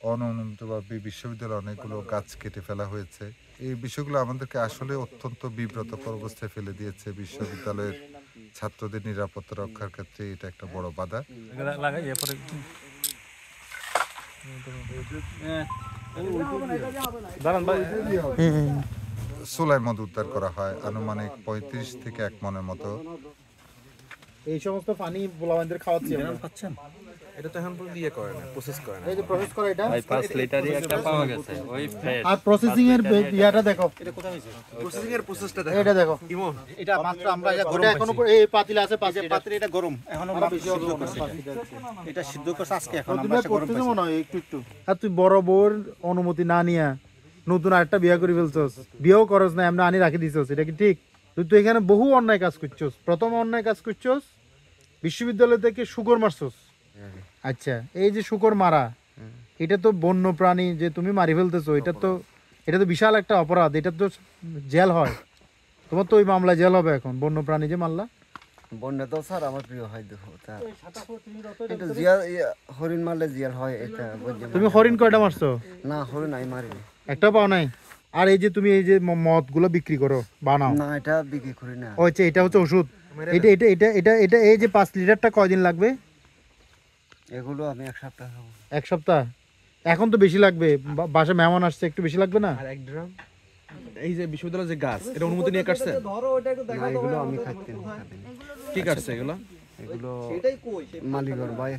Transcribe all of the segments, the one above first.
অননুমোদিতভাবে বিশ্ববিদ্যালয়ে অনেকগুলো গাছ কেটে ফেলা হয়েছে। এই বিষয়গুলো আমাদেরকে আসলে অত্যন্ত বিব্রতকর অবস্থায় ফেলে দিয়েছে। বিশ্ববিদ্যালয়ের ছাত্রদের নিরাপত্তা রক্ষার ক্ষেত্রে এটা একটা বড় বাধা। সোলাই মদ উদ্ধার করা হয় আনুমানিক 35 থেকে 1 মনের মতো। এই সমস্ত পানি পোলাবানদের খাওয়াচ্ছি আমরা। খাচ্ছেন? এটা তো এখন পর্যন্ত ইয়ে করে না, প্রসেস করে না। এই যে প্রসেস করা এটা ভাই 5 লিটারই একটা পাওয়া গেছে ওই ফ্রেশ। আর প্রসেসিং এর ইয়াটা দেখো, এটা কোথায় হইছে? প্রসেসিং এর প্রসেসটা দেখো। এটা দেখো, ইমন, এটা মাত্র আমরা এটা গরম এখনো এই পাতিলে আছে, পাত্রে এটা গরম। এখনো বেশি সিদ্ধ করছে এটা সিদ্ধ করছে আজকে, এখন আমরা আমরা গরম করতেছি মনে হয় একটু একটু। আর তুই বড় বউর অনুমতি না নিয়া নতুন আরেকটা বিয়ে করে ফেলছস, বিয়েও করস না, এমনি আনি রাখি দিছস, এটা কি ঠিক? তুই তো এখানে বহু অন্যায় কাজ করছস। প্রথম অন্যায় কাজ করছস, বিশ্ববিদ্যালয় থেকে শুকর মারছস। আচ্ছা, এই যে শুকর মারা, এটা তো বন্য প্রাণী যে তুমি মারি ফেলতেছো, এটা তো বিশাল একটা অপরাধ, এটা তো জেল হয়। তোমার তো ওই মামলা জেল হবে এখন, বন্য প্রাণী যে মারলা। বন্যা তো স্যার আমার প্রিয় হয়, দেখো এটা জিয়াল হরিণ মারলে জিয়াল হয়, এটা তুমি হরিণ কয়টা মারছো? না, হরিণ আমি মারিনি, একটা পাও নাই। আর এই যে তুমি এই যে মদ গুলো বিক্রি করো, বানাও, না এটা বিক্রি করি না। হচ্ছে এটা হচ্ছে ওষুধ। এটা এটা এটা এটা এটা এই যে 5 লিটারটা কয়দিন লাগবে? এগুলো আমি 1 সপ্তাহ খাবো। 1 সপ্তাহ? এখন তো বেশি লাগবে, বাসা মেহমান আসছে, একটু বেশি লাগবে না? আর 1 ড্রাম। এই যে বিশ্ববিদ্যালয়ের যে গাছ, এটা অনুমতি নিয়ে কাটছে? না, এগুলো আমি খাইতে না। কি কাটছে এগুলো? এগুলো মালিকর ভাই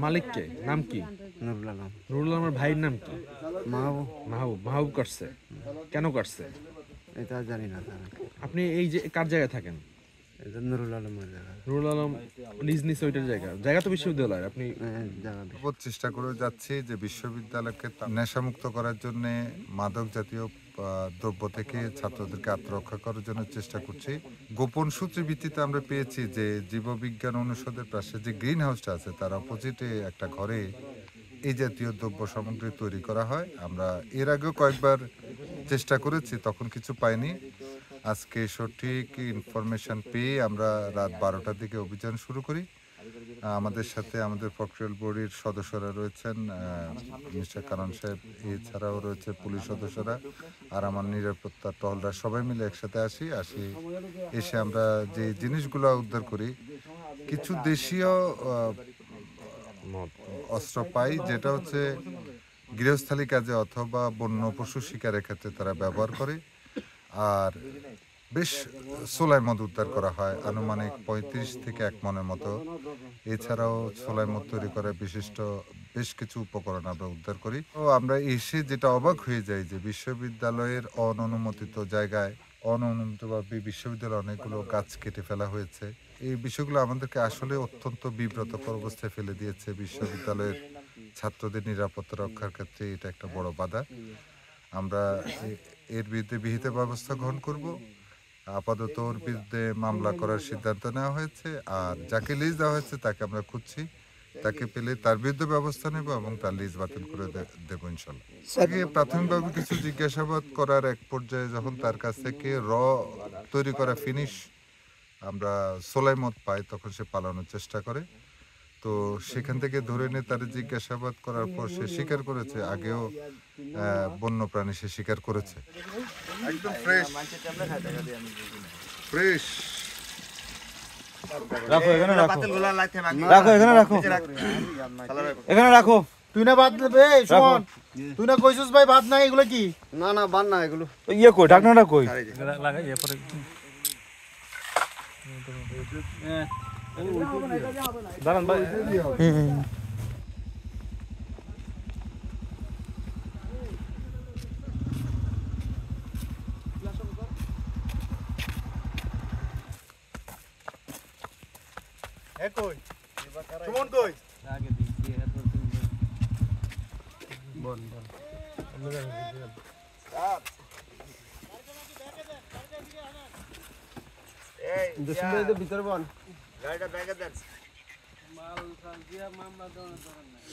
মালিক কে? নাম কি? নুরুল আলম। নুরুল আলমের ভাইয়ের নাম কি? মাহবুব। মাহবুব কাটছে? কেন কাটছে? এটা জানি না স্যার। আপনি এই যে কার জায়গায় থাকেন? এটা নুরুল আলমের জায়গা। নুরুল আলম নিজ নিজ ওইটার জায়গা তো বিশ্ববিদ্যালয়, আপনি জায়গা চেষ্টা করে যাচ্ছি যে বিশ্ববিদ্যালয়কে নেশামুক্ত করার জন্য, মাদক জাতীয় দ্রব্য থেকে ছাত্রদেরকে আত্মরক্ষা করার জন্য চেষ্টা করছি। গোপন সূত্রের ভিত্তিতে আমরা পেয়েছি যে জীববিজ্ঞান অনুষদের পাশে যে গ্রিন হাউসটা আছে, তার অপোজিটে একটা ঘরে এই জাতীয় দ্রব্য সামগ্রী তৈরি করা হয়। আমরা এর আগেও কয়েকবার চেষ্টা করেছি, তখন কিছু পাইনি। আজকে সঠিক ইনফরমেশন পেয়ে আমরা রাত 12টার দিকে অভিযান শুরু করি। আমাদের সাথে আমাদের প্রক্রিয়াল বডির সদস্যরা রয়েছেন, মিস্টার কারণ সাহেব, এছাড়াও রয়েছে পুলিশ সদস্যরা আর আমার নিরাপত্তা টহলরা, সবাই মিলে একসাথে এসে আমরা যে জিনিসগুলো উদ্ধার করি, কিছু দেশীয় অস্ত্র পাই, যেটা হচ্ছে গৃহস্থালী কাজে অথবা বন্য পশু শিকারের ক্ষেত্রে তারা ব্যবহার করে। আর বেশ সোলাই মদ উদ্ধার করা হয় আনুমানিক 35 থেকে 1 মনের মতো। এছাড়াও সোলাই মদ তৈরি করার বিশিষ্ট বেশ কিছু উপকরণ আমরা উদ্ধার করি। তো আমরা এসে যেটা অবাক হয়ে যাই যে বিশ্ববিদ্যালয়ের অননুমোদিত জায়গায় অননুমোদিতভাবে বিশ্ববিদ্যালয়ে অনেকগুলো গাছ কেটে ফেলা হয়েছে। এই বিষয়গুলো আমাদেরকে আসলে অত্যন্ত বিব্রতকর অবস্থায় ফেলে দিয়েছে। বিশ্ববিদ্যালয়ের ছাত্রদের নিরাপত্তা রক্ষার ক্ষেত্রে এটা একটা বড় বাধা। আমরা এর বিরুদ্ধে বিহিত ব্যবস্থা গ্রহণ করব। আপাতত ওর বিরুদ্ধে মামলা করার সিদ্ধান্ত নেওয়া হয়েছে। আর যাকে লিজ দেওয়া হয়েছে তাকে আমরা খুঁজছি, তাকে পেলে তার বিরুদ্ধে ব্যবস্থা নেব এবং তার লিজ বাতিল করে দেবো ইনশাল্লাহ। আগে প্রাথমিকভাবে কিছু জিজ্ঞাসাবাদ করার এক পর্যায়ে যখন তার কাছ থেকে তৈরি করা ফিনিশ আমরা সোলাই মদ পাই, তখন সে পালানোর চেষ্টা করে। তো সেখান থেকে ধরে নিয়ে তার জিজ্ঞাসাবাদ করার পর সে স্বীকার করেছে আগেও বন্য প্রাণী সে শিকার করেছে। একদম ফ্রেশ ফ্রেশ। রাখো এখানে, রাখো এখানে, রাখো এখানে, রাখো। তুই না বাদ দেবে, শোন, তুই না কইছিস ভাই বাদ নাই, এগুলো কি? না না, বান না, এগুলো ইয়ে কই, ঢাকনাটা কই? লাগাই এরপরে দাঁড়ান ভাই। কই সুমন, কই? আগে দিছি এরপর তুমি বল ভিতরে বল। গাড়িটা ব্যাগে দেন। মাল সাজিয়া মামলা দেওয়ার দরকার নাই।